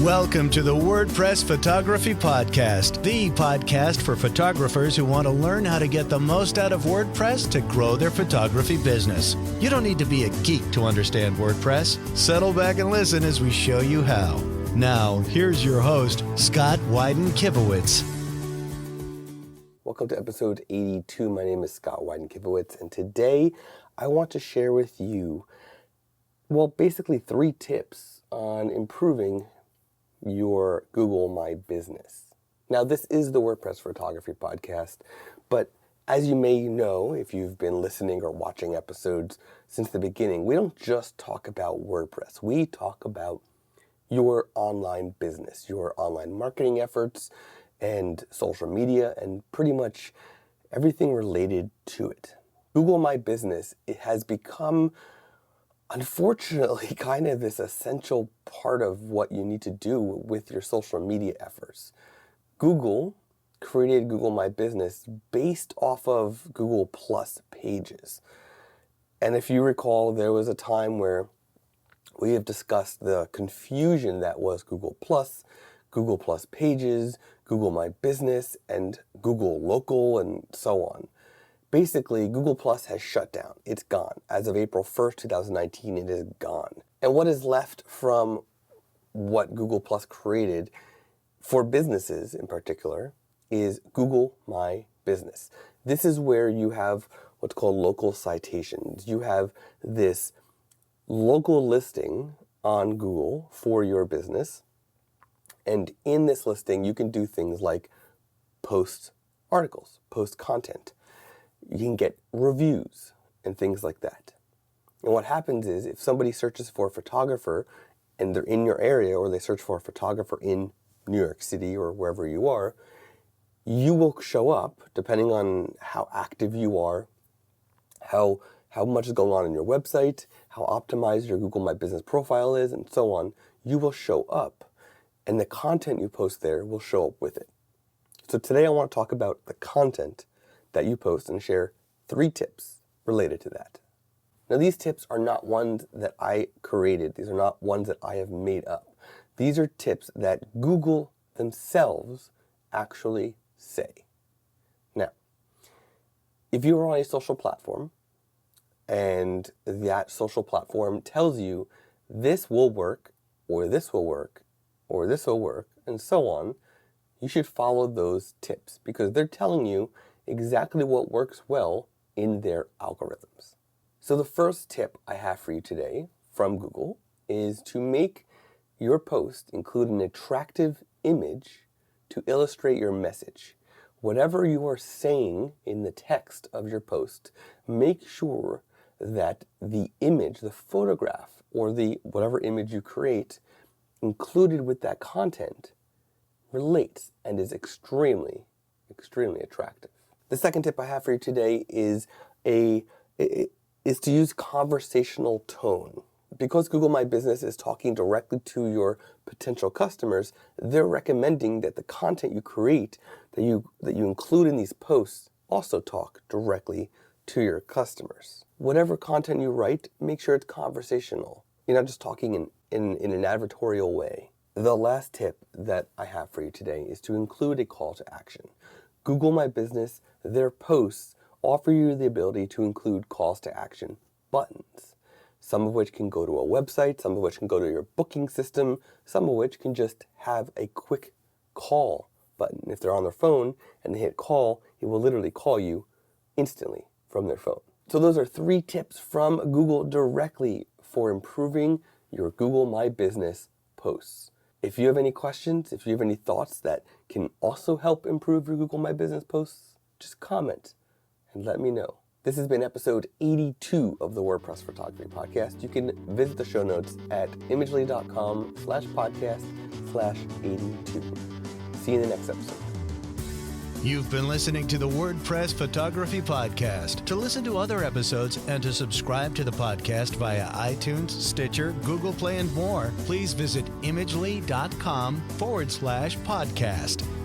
Welcome to the WordPress Photography Podcast, the podcast for photographers who want to learn how to get the most out of WordPress to grow their photography business. You don't need to be a geek to understand WordPress. Settle back and listen as we show you how. Now, here's your host, Scott Wyden-Kivowitz. Welcome to episode 82. My name is Scott Wyden-Kivowitz, and today I want to share with you, basically 3 tips on improving your Google My Business. Now, this is the WordPress Photography Podcast, but as you may know, if you've been listening or watching episodes since the beginning, we don't just talk about WordPress. We talk about your online business, your online marketing efforts, and social media, and pretty much everything related to it. Google My Business, it has become, unfortunately, kind of this essential part of what you need to do with your social media efforts. Google created Google My Business based off of Google Plus pages. And if you recall, there was a time where we have discussed the confusion that was Google Plus pages, Google My Business, and Google Local, and so on. Basically, Google Plus has shut down. It's gone. As of April 1st, 2019, it is gone. And what is left from what Google Plus created for businesses in particular is Google My Business. This is where you have what's called local citations. You have this local listing on Google for your business. And in this listing, you can do things like post articles, post content. You can get reviews and things like that. And what happens is if somebody searches for a photographer and they're in your area, or they search for a photographer in New York City or wherever you are, you will show up depending on how active you are, how much is going on your website, how optimized your Google My Business profile is, and so on. You will show up, and the content you post there will show up with it. So today I want to talk about the content that you post and share 3 tips related to that. Now, these tips are not ones that I created. These are not ones that I have made up. These are tips that Google themselves actually say. Now, if you are on a social platform and that social platform tells you this will work, or this will work, or this will work, and so on, you should follow those tips because they're telling you exactly what works well in their algorithms. So the first tip I have for you today from Google is to make your post include an attractive image to illustrate your message. Whatever you are saying in the text of your post, make sure that the image, the photograph, or the whatever image you create included with that content relates and is extremely, extremely attractive. The second tip I have for you today is to use conversational tone. Because Google My Business is talking directly to your potential customers, they're recommending that the content you create, that you include in these posts, also talk directly to your customers. Whatever content you write, make sure it's conversational. You're not just talking in an advertorial way. The last tip that I have for you today is to include a call to action. Google My Business, their posts offer you the ability to include calls to action buttons, some of which can go to a website, some of which can go to your booking system, some of which can just have a quick call button. If they're on their phone and they hit call, it will literally call you instantly from their phone. So those are 3 tips from Google directly for improving your Google My Business posts. If you have any questions, if you have any thoughts that can also help improve your Google My Business posts, just comment and let me know. This has been episode 82 of the WordPress Photography Podcast. You can visit the show notes at imagely.com/podcast/82. See you in the next episode. You've been listening to the WordPress Photography Podcast. To listen to other episodes and to subscribe to the podcast via iTunes, Stitcher, Google Play, and more, please visit imagely.com/podcast.